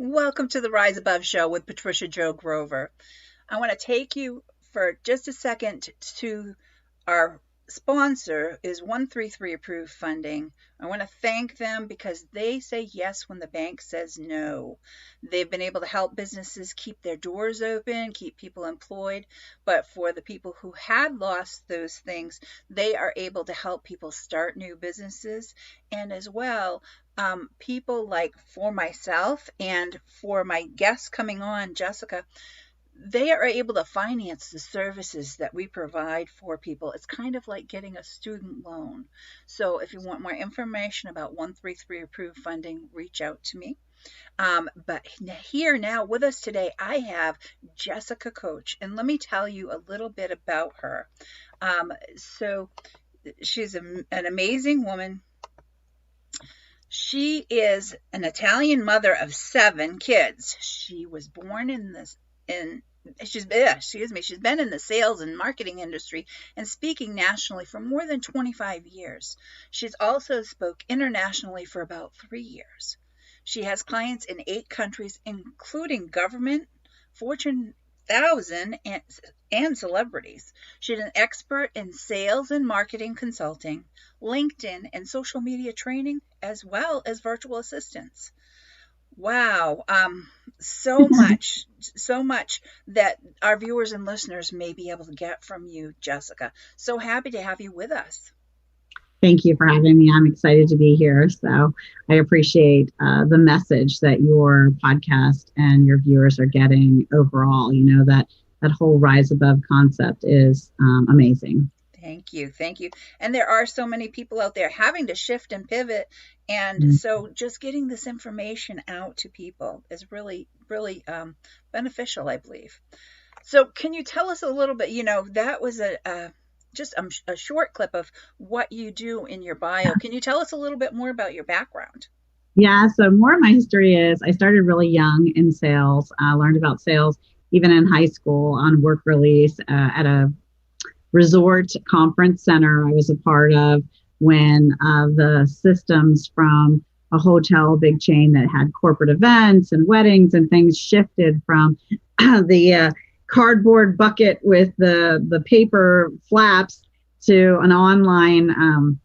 Welcome to the Rise Above Show with Patricia Joe Grover. I want to take you for just a second to our sponsor is 133 Approved Funding. I want to thank them because they say yes when the bank says no. They've been able to help businesses keep their doors open, keep people employed, but for the people who had lost those things, they are able to help people start new businesses. And as well, people like for myself and for my guests coming on, Jessica, they are able to finance the services that we provide for people. It's kind of like getting a student loan. So if you want more information about 133 Approved Funding, reach out to me. But here now with us today, I have Jessica Koch, and let me tell you a little bit about her. So she's an amazing woman. She is an Italian mother of 7 kids. She was born in this in she's been in the sales and marketing industry and speaking nationally for more than 25 years. She's also spoke internationally for about 3 years. She has clients in 8 countries, including government, Fortune 1000, and celebrities. She's an expert in sales and marketing consulting, LinkedIn, and social media training, as well as virtual assistants. Wow. So much that our viewers and listeners may be able to get from you, Jessica. So happy to have you with us. Thank you for having me. I'm excited to be here. So I appreciate the message that your podcast and your viewers are getting overall. You know, that whole rise above concept is amazing. Thank you. Thank you. And there are so many people out there having to shift and pivot. And so just getting this information out to people is really, really beneficial, I believe. So can you tell us a little bit, that was just a short clip of what you do in your bio. Can you tell us a little bit more about your background? Yeah. So more of my history is I started really young in sales. I learned about sales even in high school on work release at a resort conference center I was a part of when the systems from a hotel big chain that had corporate events and weddings and things shifted from the cardboard bucket with the paper flaps to an online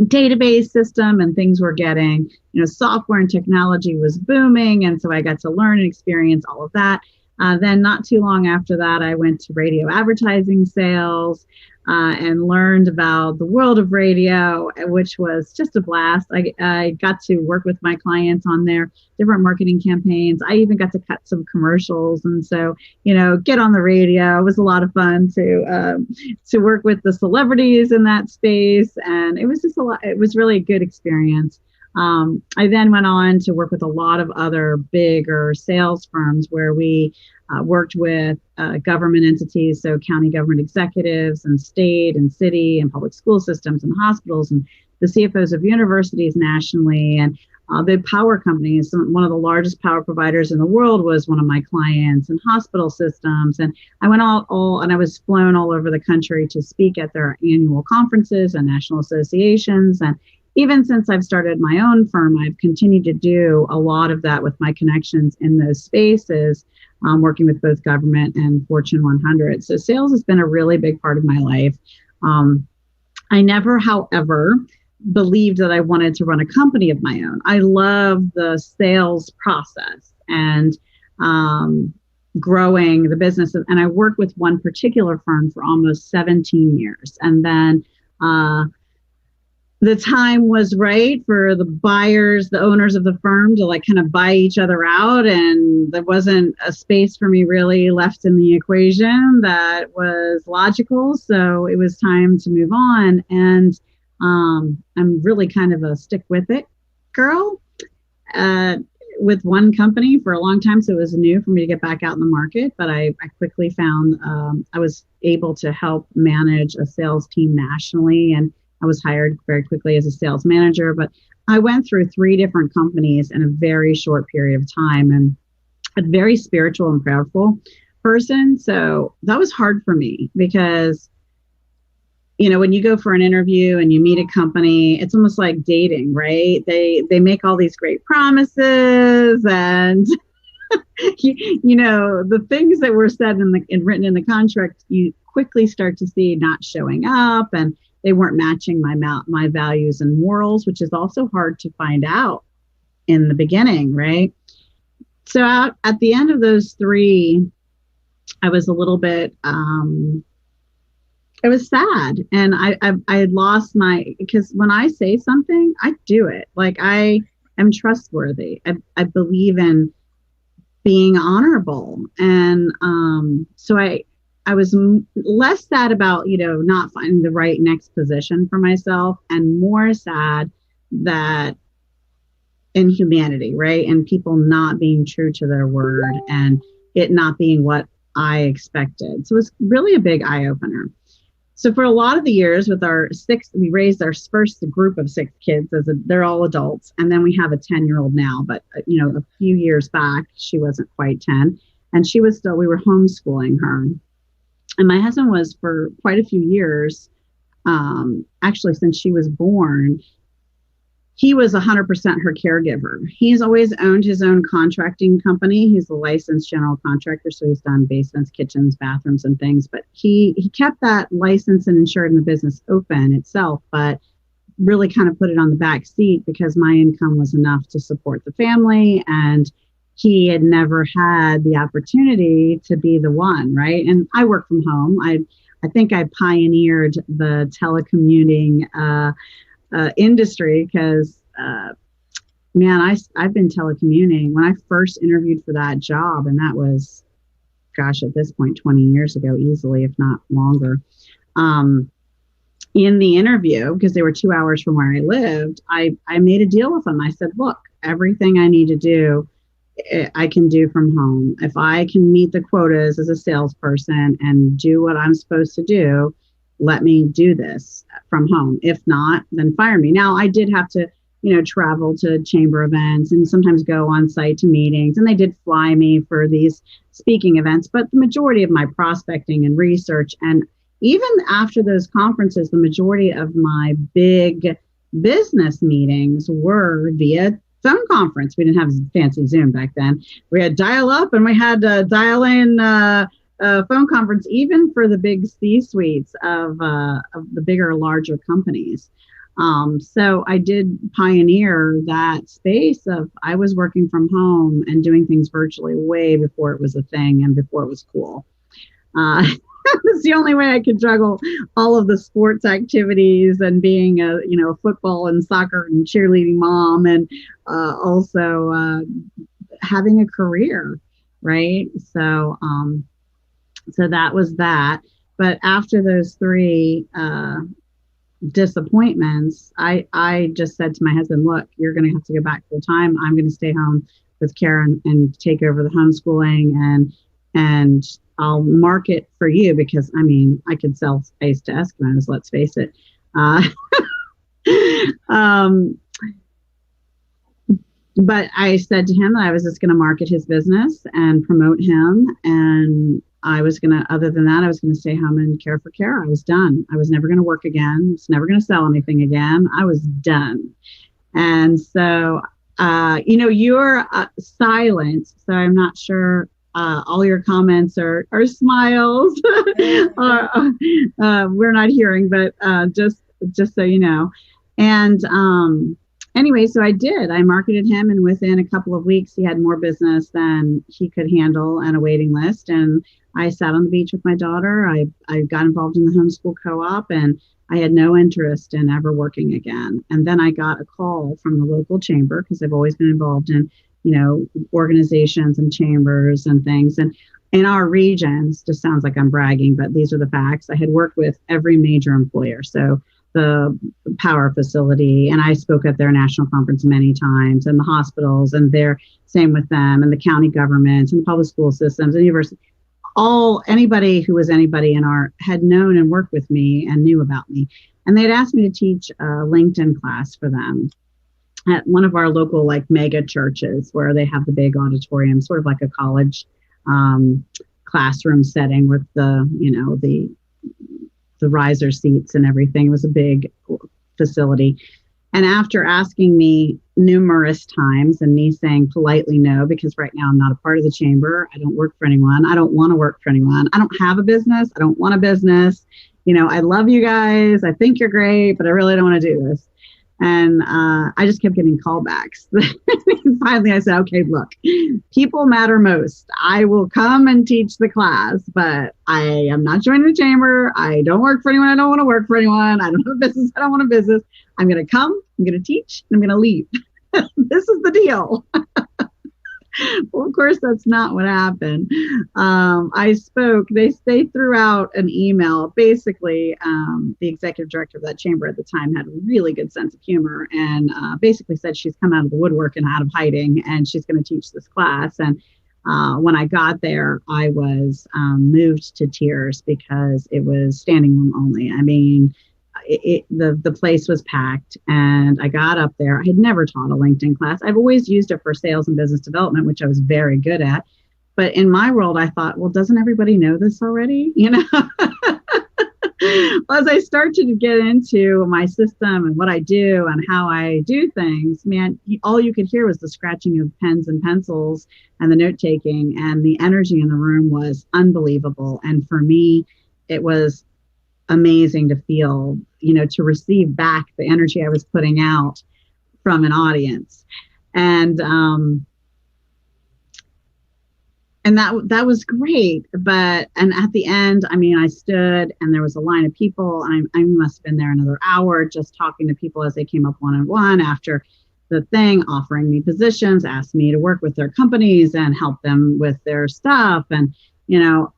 database system, and things were getting, software and technology was booming. And so I got to learn and experience all of that. Then not too long after that, I went to radio advertising sales and learned about the world of radio, which was just a blast. I got to work with my clients on their different marketing campaigns. I even got to cut some commercials. And so, get on the radio. It was a lot of fun to work with the celebrities in that space. And it was just it was really a good experience. I then went on to work with a lot of other bigger sales firms where we worked with government entities, so county government executives and state and city and public school systems and hospitals and the CFOs of universities nationally. And the power companies, one of the largest power providers in the world was one of my clients, and hospital systems. And I went and I was flown all over the country to speak at their annual conferences and national associations. And even since I've started my own firm, I've continued to do a lot of that with my connections in those spaces, working with both government and Fortune 100. So sales has been a really big part of my life. I never, however, believed that I wanted to run a company of my own. I love the sales process and growing the business. And I worked with one particular firm for almost 17 years. And then the time was right for the buyers, the owners of the firm, to kind of buy each other out. And there wasn't a space for me really left in the equation that was logical. So it was time to move on. And I'm really kind of a stick with it girl with one company for a long time. So it was new for me to get back out in the market. But I quickly found I was able to help manage a sales team nationally. And I was hired very quickly as a sales manager, but I went through 3 different companies in a very short period of time, and a very spiritual and prayerful person. So that was hard for me because, when you go for an interview and you meet a company, it's almost like dating, right? They make all these great promises and The things that were said and written in the contract, you quickly start to see not showing up, and they weren't matching my values and morals, which is also hard to find out in the beginning, right? So at the end of those three, I was a little bit, it was sad. And I had lost because when I say something, I do it. Like, I am trustworthy. I believe in being honorable. And so I was less sad about, not finding the right next position for myself, and more sad that in humanity, right? And people not being true to their word, and it not being what I expected. So it was really a big eye opener. So for a lot of the years with we raised our first group of 6 kids they're all adults. And then we have a 10-year-old now, but a few years back, she wasn't quite 10, and we were homeschooling her. And my husband was, for quite a few years, actually since she was born, he was 100% her caregiver. He's always owned his own contracting company. He's a licensed general contractor, so he's done basements, kitchens, bathrooms, and things. But he kept that license and insured in the business open itself, but really kind of put it on the back seat because my income was enough to support the family, and he had never had the opportunity to be the one, right? And I work from home. I think I pioneered the telecommuting industry because, man, I've been telecommuting when I first interviewed for that job. And that was, gosh, at this point, 20 years ago, easily, if not longer. In the interview, because they were 2 hours from where I lived, I made a deal with them. I said, look, everything I need to do, I can do from home. If I can meet the quotas as a salesperson and do what I'm supposed to do, let me do this from home. If not, then fire me. Now, I did have to, travel to chamber events and sometimes go on site to meetings. And they did fly me for these speaking events. But the majority of my prospecting and research, and even after those conferences, the majority of my big business meetings were via phone conference. We didn't have fancy Zoom back then. We had dial up and we had dial in phone conference, even for the big C-suites of the bigger, larger companies. So I did pioneer that space of, I was working from home and doing things virtually way before it was a thing and before it was cool. It's the only way I could juggle all of the sports activities and being a football and soccer and cheerleading mom, and also having a career, right? So that was that. But after those 3 disappointments, I just said to my husband, look, you're going to have to go back full time. I'm going to stay home with Karen and take over the homeschooling, and I'll market for you, because I could sell space to Eskimos, let's face it. But I said to him that I was just going to market his business and promote him. And I was going to, other than that, I was going to stay home and care for Kara. I was done. I was never going to work again. I was never going to sell anything again. I was done. And so, you're silent. So I'm not sure. All your comments are smiles. We're not hearing, but just so you know. And anyway, so I did. I marketed him, and within a couple of weeks, he had more business than he could handle and a waiting list. And I sat on the beach with my daughter. I got involved in the homeschool co-op, and I had no interest in ever working again. And then I got a call from the local chamber, because I've always been involved in organizations and chambers and things. And in our regions, just sounds like I'm bragging, but these are the facts. I had worked with every major employer. So the power facility, and I spoke at their national conference many times, and the hospitals, and they're same with them, and the county governments and the public school systems and university. Anybody who was anybody in our had known and worked with me and knew about me. And they had asked me to teach a LinkedIn class for them at one of our local mega churches, where they have the big auditorium, sort of like a college classroom setting with the riser seats and everything. It was a big facility. And after asking me numerous times and me saying politely no, because right now I'm not a part of the chamber, I don't work for anyone, I don't want to work for anyone, I don't have a business, I don't want a business. I love you guys, I think you're great, but I really don't want to do this. And I just kept getting callbacks. Finally, I said, okay, look, people matter most. I will come and teach the class, but I am not joining the chamber. I don't work for anyone. I don't want to work for anyone. I don't have a business. I don't want a business. I'm going to come, I'm going to teach, and I'm going to leave. This is the deal. Well, of course, that's not what happened. I spoke, they threw out an email. Basically, the executive director of that chamber at the time had a really good sense of humor and basically said she's come out of the woodwork and out of hiding and she's going to teach this class. And when I got there, I was moved to tears because it was standing room only. I mean, the place was packed and I got up there. I had never taught a LinkedIn class. I've always used it for sales and business development, which I was very good at. But in my world, I thought, well, doesn't everybody know this already? As I start to get into my system and what I do and how I do things, man, all you could hear was the scratching of pens and pencils and the note taking, and the energy in the room was unbelievable. And for me, it was amazing to feel, to receive back the energy I was putting out from an audience. And that was great. And at the end, I mean, I stood and there was a line of people. I must have been there another hour just talking to people as they came up one-on-one after the thing, offering me positions, asked me to work with their companies and help them with their stuff. And,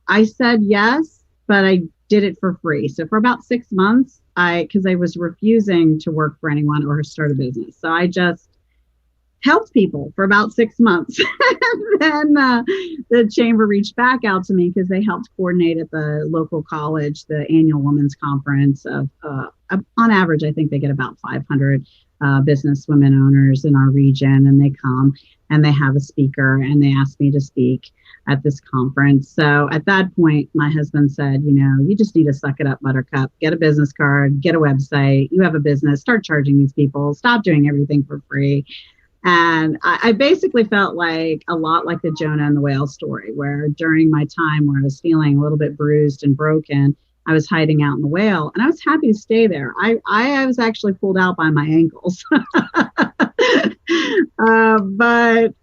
I said yes, but I did it for free. So for about 6 months, because I was refusing to work for anyone or start a business. So I just helped people for about 6 months. And then the chamber reached back out to me because they helped coordinate at the local college, the annual women's conference of, on average, I think they get about 500 business women owners in our region, and they come and they have a speaker and they asked me to speak at this conference. So at that point, my husband said, you just need to suck it up, buttercup, get a business card, get a website, you have a business, start charging these people, stop doing everything for free. And I basically felt like a lot like the Jonah and the whale story, where during my time where I was feeling a little bit bruised and broken, I was hiding out in the whale and I was happy to stay there. I was actually pulled out by my ankles. But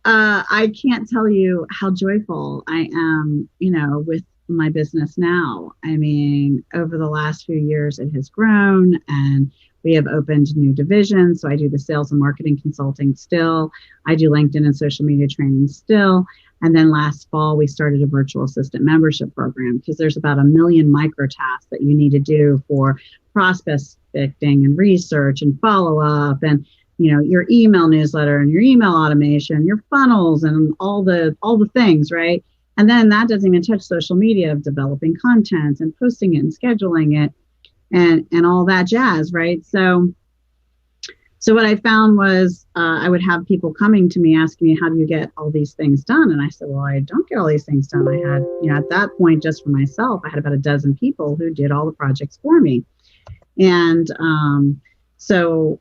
I can't tell you how joyful I am, with my business now. I mean, over the last few years, it has grown and we have opened new divisions. So I do the sales and marketing consulting still. I do LinkedIn and social media training still. And then last fall, we started a virtual assistant membership program because there's about 1 million micro tasks that you need to do for prospecting and research and follow up and, your email newsletter and your email automation, your funnels and all the things, right? And then that doesn't even touch social media of developing content and posting it and scheduling it and all that jazz, right? So what I found was I would have people coming to me asking me, how do you get all these things done? And I said, well, I don't get all these things done. I had, at that point, just for myself, I had about a dozen people who did all the projects for me. And so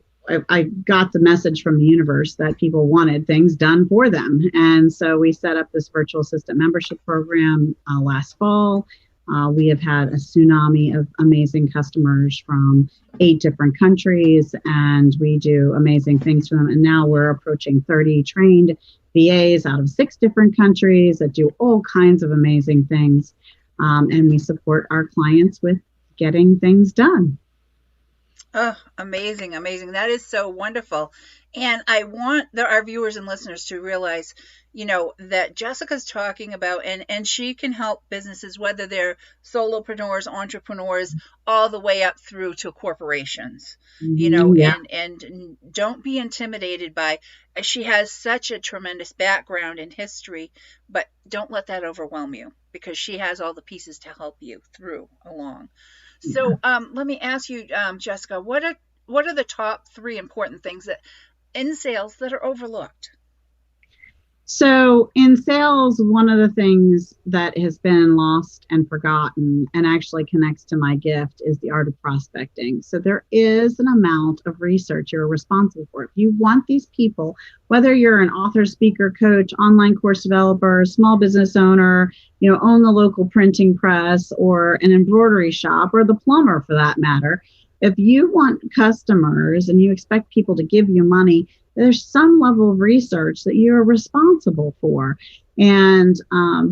I got the message from the universe that people wanted things done for them. And so we set up this virtual assistant membership program last fall. We have had a tsunami of amazing customers from 8 different countries, and we do amazing things for them. And now we're approaching 30 trained VAs out of 6 different countries that do all kinds of amazing things. And we support our clients with getting things done. Oh, amazing, amazing. That is so wonderful. And I want our viewers and listeners to realize, that Jessica's talking about, and she can help businesses, whether they're solopreneurs, entrepreneurs, all the way up through to corporations, Yeah. and don't be intimidated by, she has such a tremendous background in history, but don't let that overwhelm you because she has all the pieces to help you through along. So let me ask you, Jessica, what are the top 3 important things that in sales that are overlooked? So in sales, one of the things that has been lost and forgotten and actually connects to my gift is the art of prospecting. So there is an amount of research you're responsible for. If you want these people, whether you're an author, speaker, coach, online course developer, small business owner, own the local printing press or an embroidery shop or the plumber for that matter, if you want customers and you expect people to give you money, there's some level of research that you're responsible for. And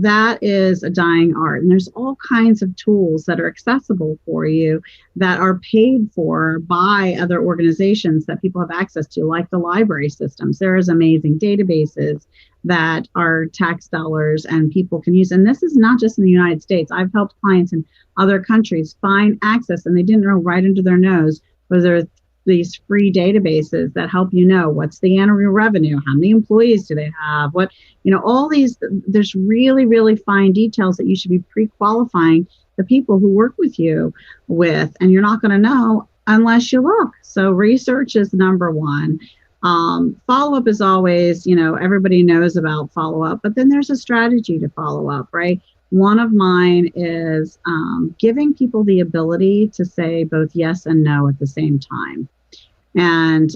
that is a dying art. And there's all kinds of tools that are accessible for you that are paid for by other organizations that people have access to, like the library systems. There's amazing databases that are tax dollars and people can use. And this is not just in the United States. I've helped clients in other countries find access and they didn't know right under their nose whether these free databases that help what's the annual revenue, how many employees do they have, all these, there's really, really fine details that you should be pre-qualifying the people who work with you with, and you're not going to know unless you look. So research is number one. Follow-up is always, everybody knows about follow-up, but then there's a strategy to follow up, right? One of mine is giving people the ability to say both yes and no at the same time. And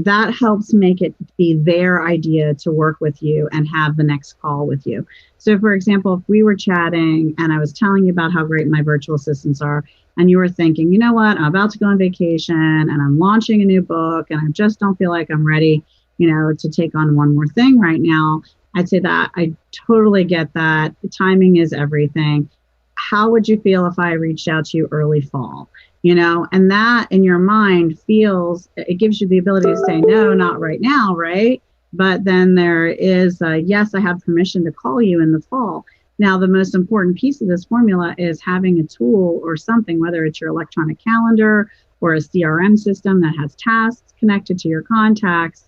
that helps make it be their idea to work with you and have the next call with you. So, for example, if we were chatting and I was telling you about how great my virtual assistants are, and you were thinking, you know what, I'm about to go on vacation and I'm launching a new book and I just don't feel like I'm ready, to take on one more thing right now, I'd say that I totally get that. The timing is everything. How would you feel if I reached out to you early fall? And that in your mind it gives you the ability to say, no, not right now, right? But then there is, yes, I have permission to call you in the fall. Now, the most important piece of this formula is having a tool or something, whether it's your electronic calendar or a CRM system that has tasks connected to your contacts,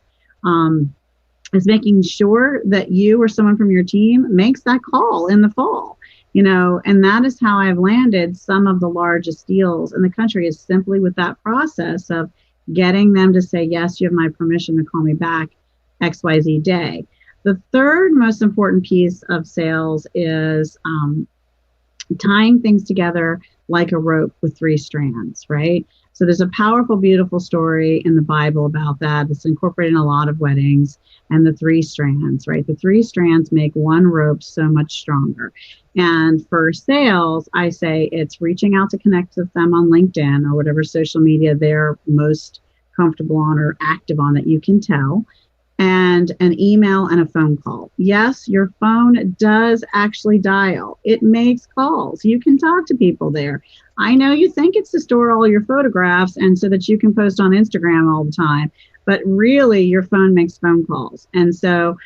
is making sure that you or someone from your team makes that call in the fall. And that is how I've landed some of the largest deals in the country, is simply with that process of getting them to say, yes, you have my permission to call me back XYZ day. The third most important piece of sales is tying things together like a rope with three strands, right? So there's a powerful, beautiful story in the Bible about that. It's incorporated in a lot of weddings, and the three strands, right? The three strands make one rope so much stronger. And for sales, I say it's reaching out to connect with them on LinkedIn or whatever social media they're most comfortable on or active on that you can tell, and an email and a phone call. Yes, your phone does actually dial. It makes calls. You can talk to people there. I know you think it's to store all your photographs and so that you can post on Instagram all the time, but really your phone makes phone calls. And so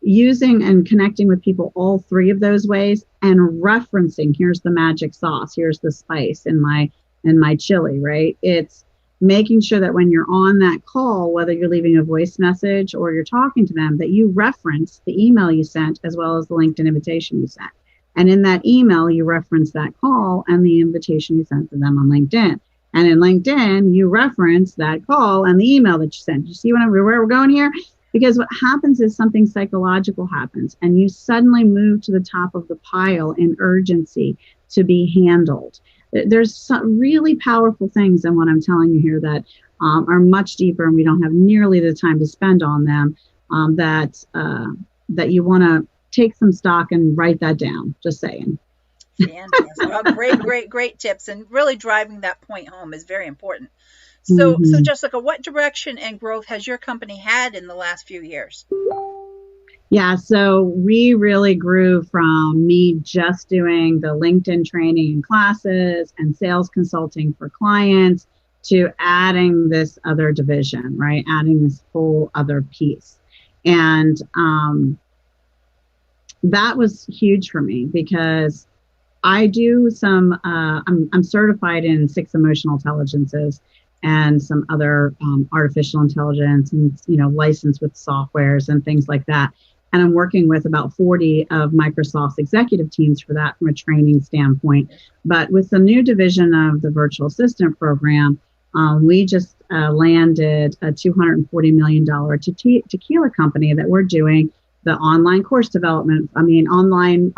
using and connecting with people all three of those ways and referencing, here's the magic sauce, here's the spice in my chili, right? It's making sure that when you're on that call, whether you're leaving a voice message or you're talking to them, that you reference the email you sent as well as the LinkedIn invitation you sent. And in that email, you reference that call and the invitation you sent to them on LinkedIn. And in LinkedIn, you reference that call and the email that you sent. You see where we're going here? Because what happens is something psychological happens and you suddenly move to the top of the pile in urgency to be handled. There's some really powerful things in what I'm telling you here that are much deeper, and we don't have nearly the time to spend on them, that you want to take some stock and write that down. Just saying. Fantastic. Great tips, and really driving that point home is very important. So Jessica, what direction and growth has your company had in the last few years? Yeah, so we really grew from me just doing the LinkedIn training and classes and sales consulting for clients to adding this other division, right? Adding this whole other piece. And that was huge for me because I do some, I'm certified in 6 emotional intelligences and some other artificial intelligence and, licensed with softwares and things like that. And I'm working with about 40 of Microsoft's executive teams for that from a training standpoint. But with the new division of the virtual assistant program, we just landed a $240 million tequila company that we're doing the online course development, online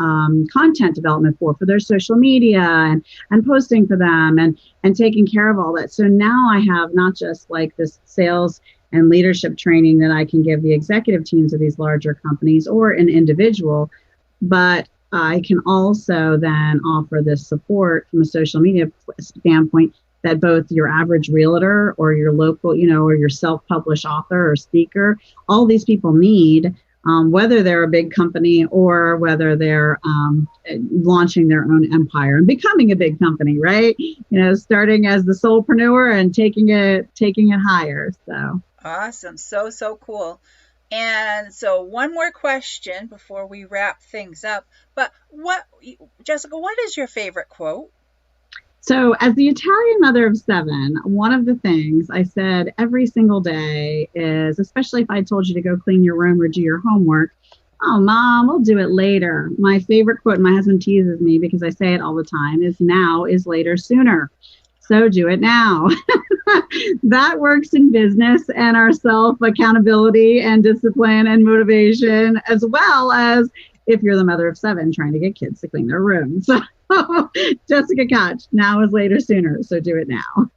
content development for their social media and posting for them and taking care of all that. So now I have not just like this sales and leadership training that I can give the executive teams of these larger companies or an individual, but I can also then offer this support from a social media standpoint that both your average realtor or your local, or your self-published author or speaker, all these people need, whether they're a big company or whether they're launching their own empire and becoming a big company, right? Starting as the solopreneur and taking it higher. So Awesome. So cool. And so one more question before we wrap things up. But Jessica, what is your favorite quote? So, as the Italian mother of seven, one of the things I said every single day is, especially if I told you to go clean your room or do your homework, oh, Mom, we'll do it later. My favorite quote, and my husband teases me because I say it all the time, is now is later sooner. So do it now. That works in business and our self accountability and discipline and motivation, as well as if you're the mother of seven trying to get kids to clean their room. So Jessica Koch, now is later sooner. So do it now.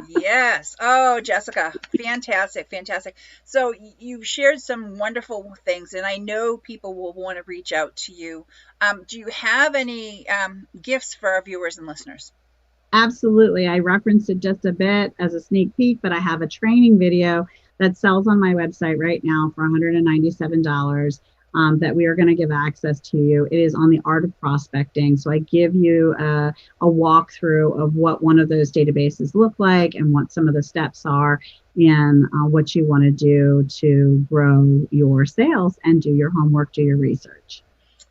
Yes. Oh, Jessica, fantastic, fantastic. So you shared some wonderful things, and I know people will want to reach out to you. Do you have any gifts for our viewers and listeners? Absolutely. I referenced it just a bit as a sneak peek, but I have a training video that sells on my website right now for $197 that we are going to give access to you. It is on the art of prospecting. So I give you a walkthrough of what one of those databases look like and what some of the steps are and what you want to do to grow your sales and do your homework, do your research.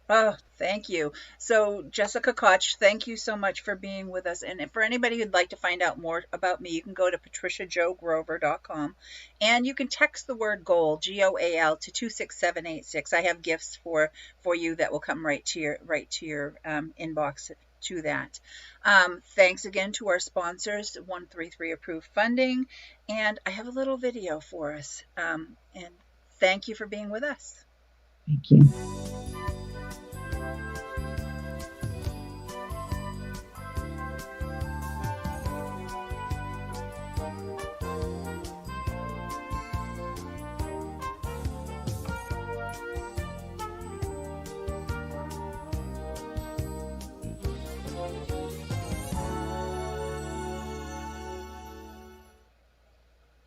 Oh, thank you. So, Jessica Koch, thank you so much for being with us. And for anybody who'd like to find out more about me, you can go to patriciajogrover.com and you can text the word GOAL, GOAL, to 26786. I have gifts for you that will come right to your inbox to that. Thanks again to our sponsors, 133 Approved Funding, and I have a little video for us. And thank you for being with us. Thank you.